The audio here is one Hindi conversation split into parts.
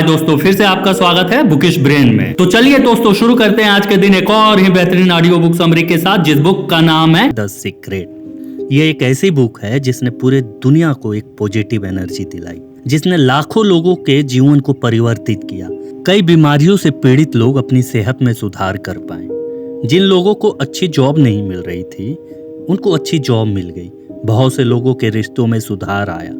दोस्तों, फिर से आपका स्वागत है बुकिश ब्रेन में। तो चलिए दोस्तों, शुरू करते हैं आज के दिन एक और ही बेहतरीन ऑडियो बुक समरी के साथ, जिस बुक का नाम है द सीक्रेट। ये एक ऐसी बुक है जिसने पूरे दुनिया को एक पॉजिटिव एनर्जी दिलाई, जिसने लाखों लोगों के जीवन को परिवर्तित किया। कई बीमारियों से पीड़ित लोग अपनी सेहत में सुधार कर पाए। जिन लोगों को अच्छी जॉब नहीं मिल रही थी, उनको अच्छी जॉब मिल गई। बहुत से लोगों के रिश्तों में सुधार आया।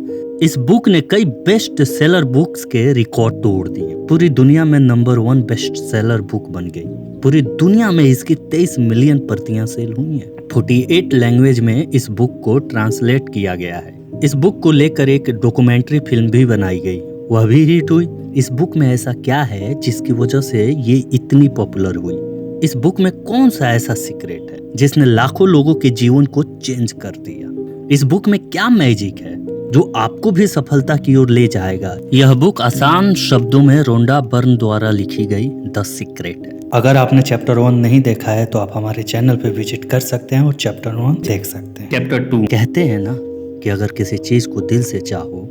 इस बुक ने कई बेस्ट सेलर बुक्स के रिकॉर्ड तोड़ दिए। पूरी दुनिया में नंबर 1 बेस्ट सेलर बुक बन गई। पूरी दुनिया में इसकी 23 मिलियन प्रतियां सेल हुई हैं। 48 लैंग्वेज में इस बुक को ट्रांसलेट किया गया है। इस बुक को लेकर एक डॉक्यूमेंट्री फिल्म भी बनाई गई, वह भी हिट हुई। इस बुक में ऐसा क्या है जिसकी वजह से ये इतनी पॉपुलर हुई? इस बुक में कौन सा ऐसा सीक्रेट है जिसने लाखों लोगों के जीवन को चेंज कर दिया? इस बुक में क्या मैजिक है जो आपको भी सफलता की ओर ले जाएगा? यह बुक आसान शब्दों में रोंडा बर्न द्वारा लिखी गई द सीक्रेट है। अगर आपने चैप्टर 1 नहीं देखा है तो आप हमारे चैनल पे विजिट कर सकते हैं और चैप्टर 1 देख सकते हैं। चैप्टर 2 कहते हैं ना कि अगर किसी चीज को दिल से चाहो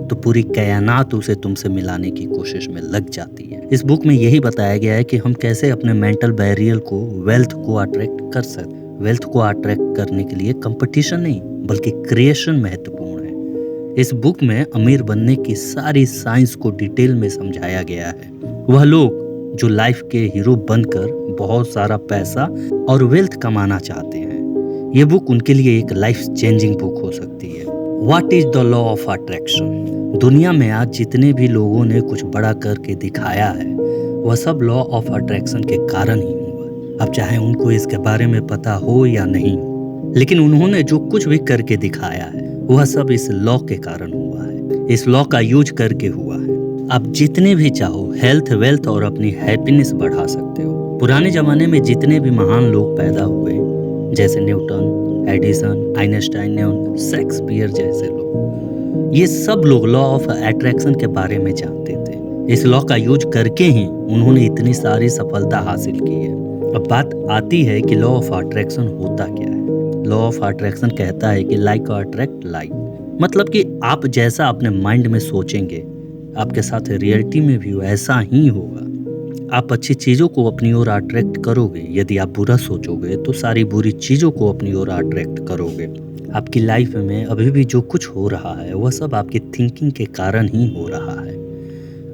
तो पूरी कायनात उसे तुमसे मिलाने की कोशिश में लग जाती है। इस बुक में यही बताया गया है कि हम कैसे अपने मेंटल बैरियर को वेल्थ को अट्रैक्ट कर सकते। वेल्थ को अट्रैक्ट करने के लिए कंपटीशन नहीं बल्कि क्रिएशन महत्वपूर्ण है। इस बुक में अमीर बनने की सारी साइंस को डिटेल में समझाया गया है। वह लोग जो लाइफ के हीरो बनकर बहुत सारा पैसा और वेल्थ कमाना चाहते हैं, ये बुक उनके लिए एक लाइफ चेंजिंग बुक हो सकती है। What is the law of attraction? दुनिया में आज जितने भी लोगों ने कुछ बड़ा करके दिखाया है, वह सब लॉ ऑफ अट्रैक्शन के कारण ही हुआ। अब चाहे उनको इसके बारे में पता हो या नहीं, लेकिन उन्होंने जो कुछ भी करके दिखाया है वह सब इस लॉ के कारण हुआ है। इस लॉ का यूज करके हुआ है। आप जितने भी चाहो हेल्थ, वेल्थ और अपनी हैप्पीनेस बढ़ा सकते हो। पुराने जमाने में जितने भी महान लोग पैदा हुए, जैसे न्यूटन, एडिसन, आइंस्टाइन, शेक्सपियर जैसे लोग, ये सब लोग लॉ ऑफ अट्रैक्शन के बारे में जानते थे। इस लॉ का यूज करके ही उन्होंने इतनी सारी सफलता हासिल की है। अब बात आती है कि लॉ ऑफ अट्रैक्शन होता क्या है। लॉ ऑफ अट्रैक्शन कहता है कि लाइक अट्रैक्ट लाइक, मतलब कि आप जैसा अपने माइंड में सोचेंगे, आपके साथ रियलिटी में भी वैसा ही होगा। आप अच्छी चीज़ों को अपनी ओर अट्रैक्ट करोगे। यदि आप बुरा सोचोगे तो सारी बुरी चीज़ों को अपनी ओर अट्रैक्ट करोगे। आपकी लाइफ में अभी भी जो कुछ हो रहा है वह सब आपकी थिंकिंग के कारण ही हो रहा है।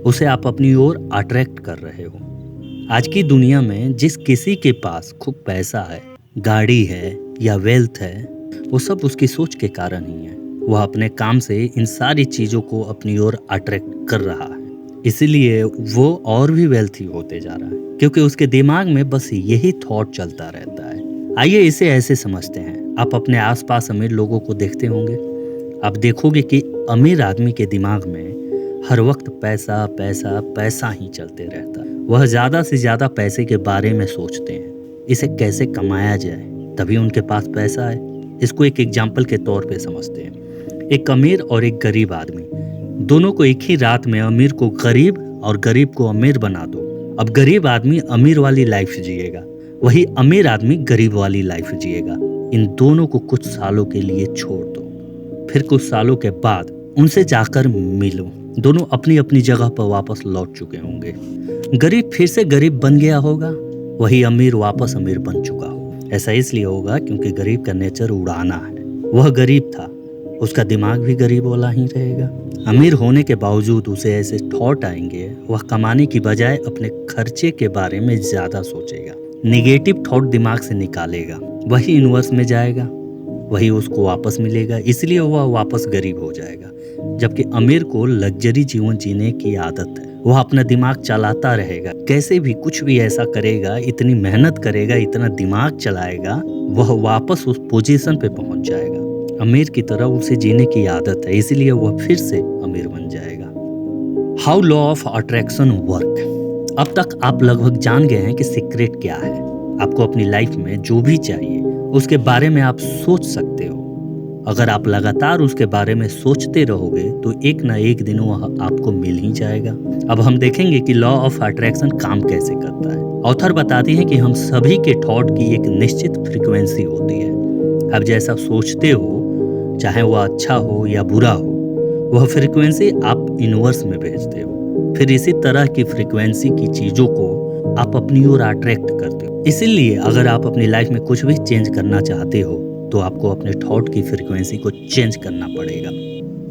उसे आप अपनी ओर अट्रैक्ट कर रहे हो। आज की दुनिया में जिस किसी के पास खूब पैसा है, गाड़ी है या वेल्थ है, वो सब उसकी सोच के कारण ही है। वह अपने काम से इन सारी चीज़ों को अपनी ओर अट्रैक्ट कर रहा है, इसीलिए वो और भी वेल्थी होते जा रहा है, क्योंकि उसके दिमाग में बस यही थॉट चलता रहता है। आइए इसे ऐसे समझते हैं। आप अपने आसपास अमीर लोगों को देखते होंगे। आप देखोगे कि अमीर आदमी के दिमाग में हर वक्त पैसा पैसा पैसा ही चलते रहता है। वह ज़्यादा से ज़्यादा पैसे के बारे में सोचते हैं, इसे कैसे कमाया जाए, तभी उनके पास पैसा है। इसको एक एग्जाम्पल के तौर पे समझते हैं। एक अमीर और एक गरीब आदमी, दोनों को एक ही रात में अमीर को गरीब और गरीब को अमीर बना दो। अब गरीब आदमी अमीर वाली लाइफ जिएगा, वही अमीर आदमी गरीब वाली लाइफ जिएगा। इन दोनों को कुछ सालों के लिए छोड़ दो, फिर कुछ सालों के बाद उनसे जाकर मिलो। दोनों अपनी अपनी जगह पर वापस लौट चुके होंगे। गरीब फिर से गरीब बन गया होगा, वही अमीर वापस अमीर बन चुका होगा। ऐसा इसलिए होगा क्योंकि गरीब का नेचर उड़ाना है। वह गरीब था, उसका दिमाग भी गरीब वाला ही रहेगा। अमीर होने के बावजूद उसे ऐसे थॉट आएंगे, वह कमाने की बजाय अपने खर्चे के बारे में ज्यादा सोचेगा। निगेटिव थॉट दिमाग से निकालेगा, वही यूनिवर्स में जाएगा, वही उसको वापस मिलेगा, इसलिए वह वापस गरीब हो जाएगा। जबकि अमीर को लग्जरी जीवन जीने की आदत है, वह अपना दिमाग चलाता रहेगा, कैसे भी कुछ भी ऐसा करेगा, इतनी मेहनत करेगा, इतना दिमाग चलाएगा, वह वापस उस पोजीशन पे पहुंच जाएगा। अमीर की तरह उसे जीने की आदत है, इसीलिए वह फिर से अमीर बन जाएगा। How law of attraction work. अब तक आप लगभग जान गए हैं कि सीक्रेट क्या है। आपको अपनी लाइफ में जो भी चाहिए उसके बारे में आप सोच सकते हो। अगर आप लगातार उसके बारे में सोचते रहोगे तो एक ना एक दिन वह आपको मिल ही जाएगा। अब हम देखेंगे कि लॉ ऑफ अट्रैक्शन काम कैसे करता है। ऑथर बताती है कि हम सभी के थॉट की एक निश्चित फ्रीक्वेंसी होती है। अब जैसा सोचते हो, चाहे वह अच्छा हो या बुरा हो, वह फ्रीक्वेंसी आप यूनिवर्स में भेजते हो। फिर इसी तरह की फ्रीक्वेंसी की चीजों को आप अपनी ओर अट्रैक्ट करते हो। इसीलिए अगर आप अपनी लाइफ में कुछ भी चेंज करना चाहते हो तो आपको अपने थॉट की फ्रीक्वेंसी को चेंज करना पड़ेगा।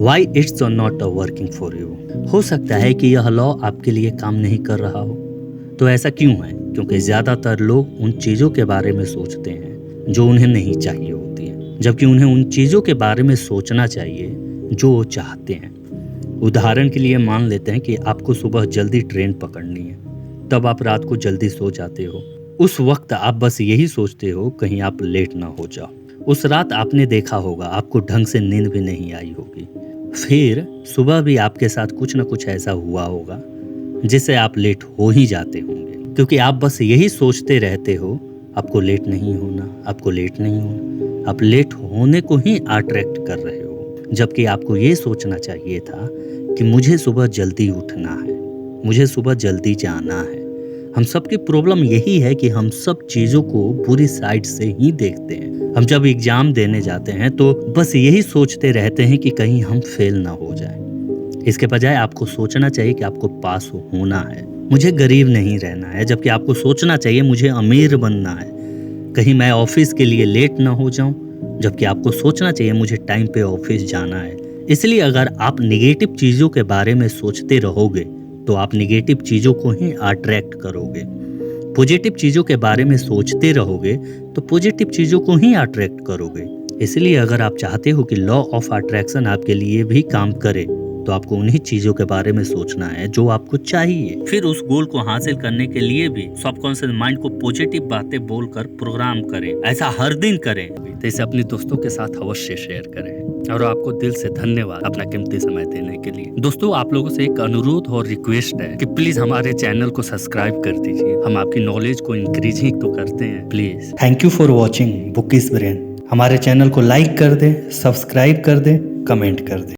Why it's not working for you. हो सकता है कि यह लॉ आपके लिए काम नहीं कर रहा हो। तो ऐसा क्यों है? क्योंकि ज्यादातर लोग उन चीजों के बारे में सोचते हैं जो उन्हें नहीं चाहिए होती हैं, जबकि उन्हें उन चीजों के बारे में सोचना चाहिए जो वो चाहते हैं। उदाहरण के लिए मान लेते हैं कि आपको सुबह जल्दी ट्रेन पकड़नी है, तब आप रात को जल्दी सो जाते हो। उस वक्त आप बस यही सोचते हो कहीं आप लेट ना हो जाओ। उस रात आपने देखा होगा आपको ढंग से नींद भी नहीं आई होगी। फिर सुबह भी आपके साथ कुछ ना कुछ ऐसा हुआ होगा जिससे आप लेट हो ही जाते होंगे, क्योंकि आप बस यही सोचते रहते हो आपको लेट नहीं होना, आपको लेट नहीं होना। आप लेट होने को ही अट्रैक्ट कर रहे हो, जबकि आपको ये सोचना चाहिए था कि मुझे सुबह जल्दी उठना है, मुझे सुबह जल्दी जाना है। हम सब की प्रॉब्लम यही है कि हम सब चीज़ों को बुरी साइड से ही देखते हैं। हम जब एग्जाम देने जाते हैं तो बस यही सोचते रहते हैं कि कहीं हम फेल ना हो जाए। इसके बजाय आपको सोचना चाहिए कि आपको पास होना है, मुझे गरीब नहीं रहना है, जबकि आपको सोचना चाहिए मुझे अमीर बनना है, कहीं मैं ऑफिस के लिए लेट ना हो जाऊं, जबकि आपको सोचना चाहिए मुझे टाइम पे ऑफिस जाना है। इसलिए अगर आप निगेटिव चीज़ों के बारे में सोचते रहोगे तो आप निगेटिव चीज़ों को ही अट्रैक्ट करोगे। पॉजिटिव चीज़ों के बारे में सोचते रहोगे तो पॉजिटिव चीज़ों को ही अट्रैक्ट करोगे। इसलिए अगर आप चाहते हो कि लॉ ऑफ अट्रैक्शन आपके लिए भी काम करे तो आपको उन्हीं चीज़ों के बारे में सोचना है जो आपको चाहिए। फिर उस गोल को हासिल करने के लिए भी सबकॉन्शियस माइंड को पॉजिटिव बातें बोलकर प्रोग्राम करें। ऐसा हर दिन करें। तो इसे अपने दोस्तों के साथ अवश्य शेयर करें। और आपको दिल से धन्यवाद अपना कीमती समय देने के लिए। दोस्तों, आप लोगों से एक अनुरोध और रिक्वेस्ट है कि प्लीज हमारे चैनल को सब्सक्राइब कर दीजिए। हम आपकी नॉलेज को इंक्रीज ही तो करते हैं, please. Thank you for watching bookish brain. हमारे चैनल को लाइक कर दें, सब्सक्राइब कर दें, कमेंट कर दें।